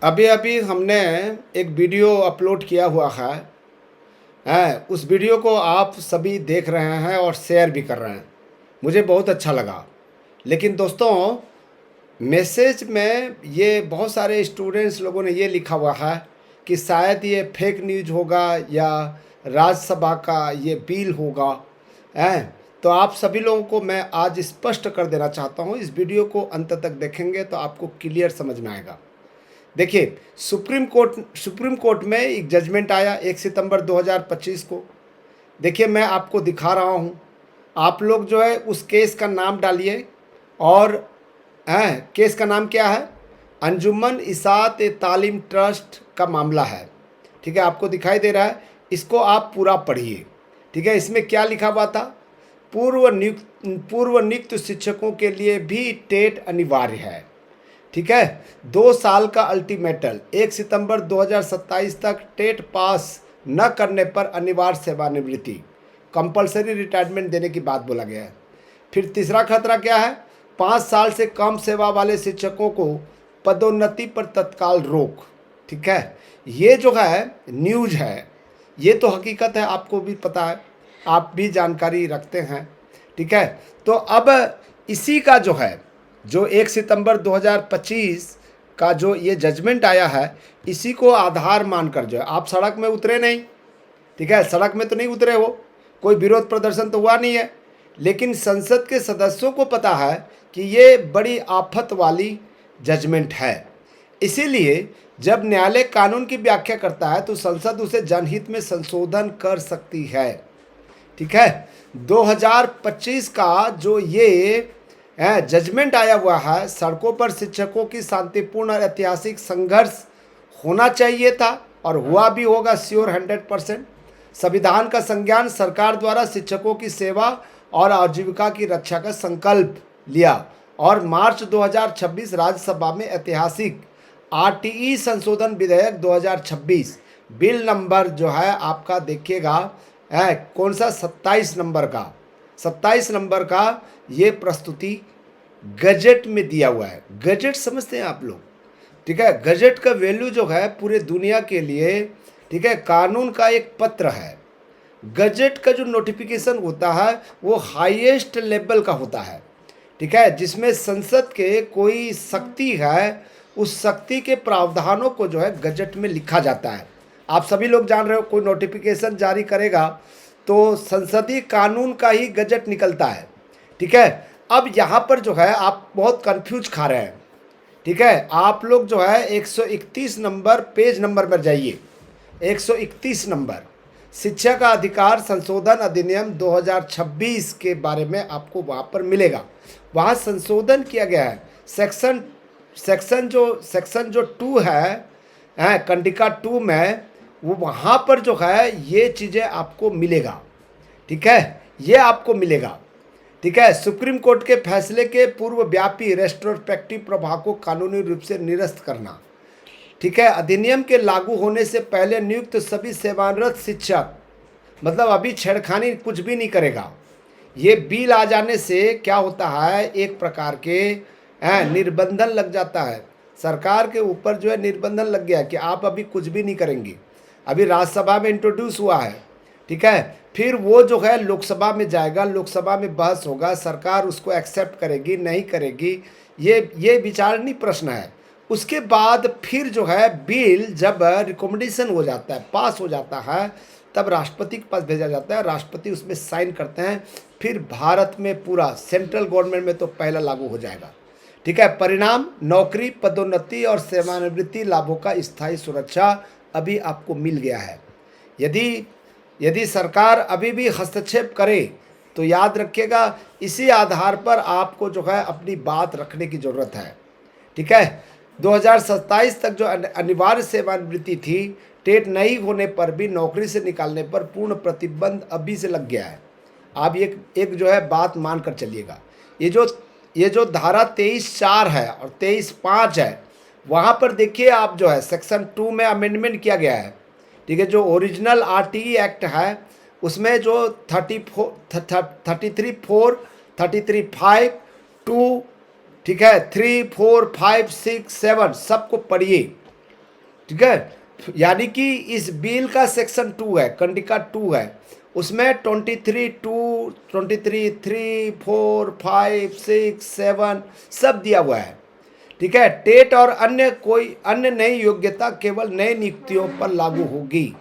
अभी अभी हमने एक वीडियो अपलोड किया हुआ है। उस वीडियो को आप सभी देख रहे हैं और शेयर भी कर रहे हैं। मुझे बहुत अच्छा लगा। लेकिन दोस्तों, मैसेज में ये बहुत सारे स्टूडेंट्स लोगों ने ये लिखा हुआ है कि शायद ये फेक न्यूज़ होगा या राज्यसभा का ये बिल होगा। हैं, तो आप सभी लोगों को मैं आज स्पष्ट कर देना चाहता हूँ। इस वीडियो को अंत तक देखेंगे तो आपको क्लियर समझ में आएगा। देखिए, सुप्रीम कोर्ट में एक जजमेंट आया 1 सितंबर 2025 को। देखिए, मैं आपको दिखा रहा हूँ। आप लोग जो है उस केस का नाम डालिए। और केस का नाम क्या है? अंजुमन इसात ए तालीम ट्रस्ट का मामला है। ठीक है, आपको दिखाई दे रहा है। इसको आप पूरा पढ़िए। ठीक है, इसमें क्या लिखा हुआ था? पूर्व नियुक्त शिक्षकों के लिए भी टेट अनिवार्य है। ठीक है, 2 साल का अल्टीमेटल, 1 सितंबर 2027 तक टेट पास न करने पर अनिवार्य सेवानिवृत्ति, कंपलसरी रिटायरमेंट देने की बात बोला गया है। फिर तीसरा खतरा क्या है? 5 साल से कम सेवा वाले शिक्षकों को पदोन्नति पर तत्काल रोक। ठीक है, ये जो है न्यूज है, ये तो हकीकत है, आपको भी पता है, आप भी जानकारी रखते हैं। ठीक है, तो अब इसी का जो 1 सितंबर 2025 का जो ये जजमेंट आया है, इसी को आधार मानकर जो है आप सड़क में उतरे नहीं। ठीक है, सड़क में तो नहीं उतरे हो, कोई विरोध प्रदर्शन तो हुआ नहीं है। लेकिन संसद के सदस्यों को पता है कि ये बड़ी आफत वाली जजमेंट है। इसीलिए जब न्यायालय कानून की व्याख्या करता है तो संसद उसे जनहित में संशोधन कर सकती है। ठीक है, 2025 का जो ये जजमेंट आया हुआ है, सड़कों पर शिक्षकों की शांतिपूर्ण और ऐतिहासिक संघर्ष होना चाहिए था और हुआ भी होगा, श्योर 100%। संविधान का संज्ञान सरकार द्वारा शिक्षकों की सेवा और आजीविका की रक्षा का संकल्प लिया और मार्च 2026 राज्यसभा में ऐतिहासिक आरटीई संशोधन विधेयक 2026 बिल नंबर जो है आपका देखिएगा कौन सा, 27 नंबर का ये प्रस्तुति गजट में दिया हुआ है। गजट समझते हैं आप लोग? ठीक है, गजट का वैल्यू जो है पूरे दुनिया के लिए, ठीक है, कानून का एक पत्र है। गजट का जो नोटिफिकेशन होता है वो हाईएस्ट लेवल का होता है। ठीक है, जिसमें संसद के कोई शक्ति है, उस शक्ति के प्रावधानों को जो है गजट में लिखा जाता है। आप सभी लोग जान रहे हो, कोई नोटिफिकेशन जारी करेगा तो संसदीय कानून का ही गजट निकलता है। ठीक है, अब यहाँ पर जो है आप बहुत कंफ्यूज खा रहे हैं। ठीक है, आप लोग जो है 131 नंबर पेज नंबर पर जाइए। 131 नंबर शिक्षा का अधिकार संशोधन अधिनियम 2026 के बारे में आपको वहाँ पर मिलेगा। वहाँ संशोधन किया गया है। सेक्शन जो 2 है कंडिका 2 में, वो वहाँ पर जो है ये चीज़ें आपको मिलेगा। ठीक है, ये आपको मिलेगा। ठीक है, सुप्रीम कोर्ट के फैसले के पूर्व व्यापी रेस्ट्रोस्पेक्टिव प्रभाव को कानूनी रूप से निरस्त करना। ठीक है, अधिनियम के लागू होने से पहले नियुक्त सभी सेवानिवृत्त शिक्षक, मतलब अभी छेड़खानी कुछ भी नहीं करेगा। ये बिल आ जाने से क्या होता है, एक प्रकार के निर्बंधन लग जाता है। सरकार के ऊपर जो है निर्बंधन लग गया कि आप अभी कुछ भी नहीं करेंगे। अभी राज्यसभा में इंट्रोड्यूस हुआ है। ठीक है, फिर वो जो है लोकसभा में जाएगा, लोकसभा में बहस होगा, सरकार उसको एक्सेप्ट करेगी नहीं करेगी, ये विचारणीय प्रश्न है। उसके बाद फिर जो है बिल जब रिकमेंडेशन हो जाता है, पास हो जाता है, तब राष्ट्रपति के पास भेजा जाता है, राष्ट्रपति उसमें साइन करते हैं। फिर भारत में पूरा सेंट्रल गवर्नमेंट में तो पहला लागू हो जाएगा। ठीक है, परिणाम नौकरी, पदोन्नति और सेवानिवृत्ति लाभों का स्थायी सुरक्षा अभी आपको मिल गया है। यदि सरकार अभी भी हस्तक्षेप करे तो याद रखिएगा, इसी आधार पर आपको जो है अपनी बात रखने की ज़रूरत है। ठीक है, 2027 तक जो अनिवार्य सेवानिवृत्ति थी, टेट नहीं होने पर भी नौकरी से निकालने पर पूर्ण प्रतिबंध अभी से लग गया है। आप एक जो है बात मान कर चलिएगा। ये जो धारा 23(4) है और 23(5) है, वहाँ पर देखिए आप जो है सेक्शन 2 में अमेंडमेंट किया गया है। ठीक है, जो ओरिजिनल आरटीई एक्ट है उसमें जो 33(4), 33(5), 2, ठीक है, 3, 4, 5, 6, 7 सबको पढ़िए। ठीक है, यानी कि इस बिल का सेक्शन 2 है, कंडिका 2 है, उसमें 23(2), 23(3), 4, 5, 6, 7 सब दिया हुआ है। ठीक है, टेट और अन्य कोई अन्य नई योग्यता केवल नई नियुक्तियों पर लागू होगी।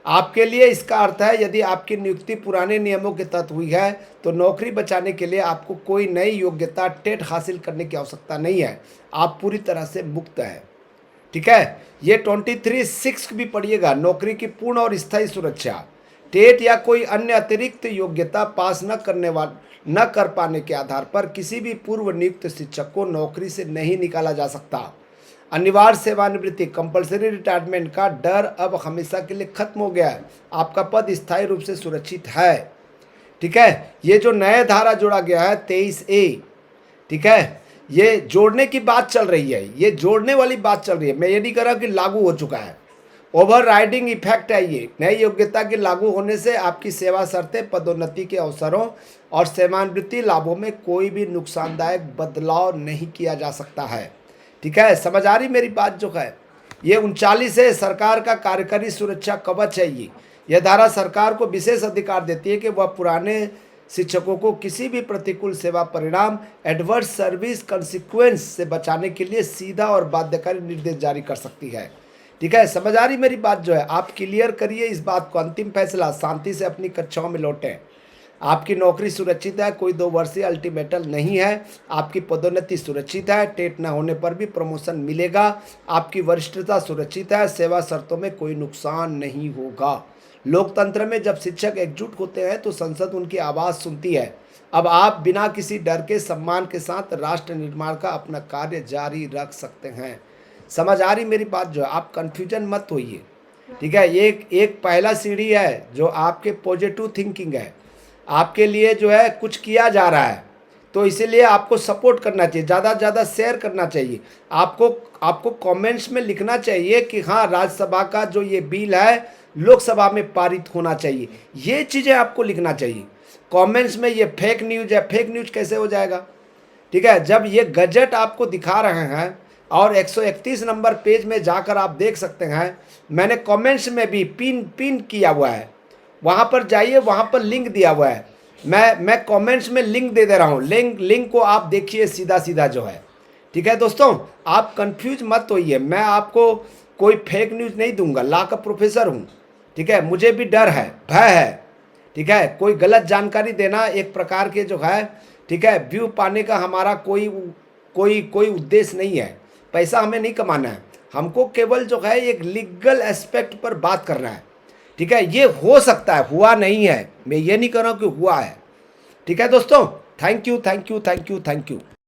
आपके लिए इसका अर्थ है, यदि आपकी नियुक्ति पुराने नियमों के तहत हुई है तो नौकरी बचाने के लिए आपको कोई नई योग्यता टेट हासिल करने की आवश्यकता नहीं है, आप पूरी तरह से मुक्त हैं। ठीक है, ये 23(6) भी पढ़िएगा, नौकरी की पूर्ण और स्थायी सुरक्षा। टेट या कोई अन्य अतिरिक्त योग्यता पास न कर पाने के आधार पर किसी भी पूर्व नियुक्त शिक्षक को नौकरी से नहीं निकाला जा सकता। अनिवार्य सेवानिवृत्ति, कंपलसरी रिटायरमेंट का डर अब हमेशा के लिए खत्म हो गया है, आपका पद स्थायी रूप से सुरक्षित है। ठीक है, ये जो नया धारा जोड़ा गया है 23A, ठीक है, ये जोड़ने की बात चल रही है, ये जोड़ने वाली बात चल रही है। मैं ये नहीं कह रहा कि लागू हो चुका है, ओवर राइडिंग इफेक्ट है ये। नई योग्यता के लागू होने से आपकी सेवा शर्तें, पदोन्नति के अवसरों और सेवानिवृत्ति लाभों में कोई भी नुकसानदायक बदलाव नहीं किया जा सकता है। ठीक है, समझ आ रही मेरी बात जो है। ये 39 है, सरकार का कार्यकारी सुरक्षा कवच है। यह धारा सरकार को विशेष अधिकार देती है कि वह पुराने शिक्षकों को किसी भी प्रतिकूल सेवा परिणाम, एडवर्स सर्विस कंसिक्वेंस से बचाने के लिए सीधा और बाध्यकारी निर्देश जारी कर सकती है। ठीक है, समझ आ रही मेरी बात जो है। आप क्लियर करिए इस बात को। अंतिम फैसला, शांति से अपनी कक्षाओं में लौटें। आपकी नौकरी सुरक्षित है, कोई 2 वर्षीय अल्टीमेटल नहीं है, आपकी पदोन्नति सुरक्षित है, टेट न होने पर भी प्रमोशन मिलेगा, आपकी वरिष्ठता सुरक्षित है, सेवा शर्तों में कोई नुकसान नहीं होगा। लोकतंत्र में जब शिक्षक एकजुट होते हैं तो संसद उनकी आवाज़ सुनती है। अब आप बिना किसी डर के सम्मान के साथ राष्ट्र निर्माण का अपना कार्य जारी रख सकते हैं। समझ आ रही मेरी बात जो है। आप कन्फ्यूजन मत होइए। ठीक है, एक पहला सीढ़ी है जो आपके पॉजिटिव थिंकिंग है, आपके लिए जो है कुछ किया जा रहा है, तो इसीलिए आपको सपोर्ट करना चाहिए, ज़्यादा से ज़्यादा शेयर करना चाहिए। आपको कमेंट्स में लिखना चाहिए कि हाँ, राज्यसभा का जो ये बिल है लोकसभा में पारित होना चाहिए। ये चीज़ें आपको लिखना चाहिए कमेंट्स में। ये फेक न्यूज़ है, फेक न्यूज़ कैसे हो जाएगा? ठीक है, जब ये गजट आपको दिखा रहे हैं और 131 नंबर पेज में जाकर आप देख सकते हैं, मैंने कमेंट्स में भी पिन किया हुआ है, वहाँ पर जाइए, वहाँ पर लिंक दिया हुआ है। मैं कमेंट्स में लिंक दे रहा हूँ, लिंक को आप देखिए सीधा जो है। ठीक है दोस्तों, आप कंफ्यूज मत होइए, मैं आपको कोई फेक न्यूज़ नहीं दूंगा, लॉ का प्रोफेसर हूँ। ठीक है, मुझे भी डर है, भय है। ठीक है, कोई गलत जानकारी देना एक प्रकार के जो है, ठीक है, व्यू पाने का हमारा कोई उद्देश्य नहीं है। पैसा हमें नहीं कमाना है, हमको केवल जो है एक लीगल एस्पेक्ट पर बात करना है। ठीक है, ये हो सकता है, हुआ नहीं है, मैं ये नहीं कह रहा हूँ कि हुआ है। ठीक है दोस्तों, थैंक यू।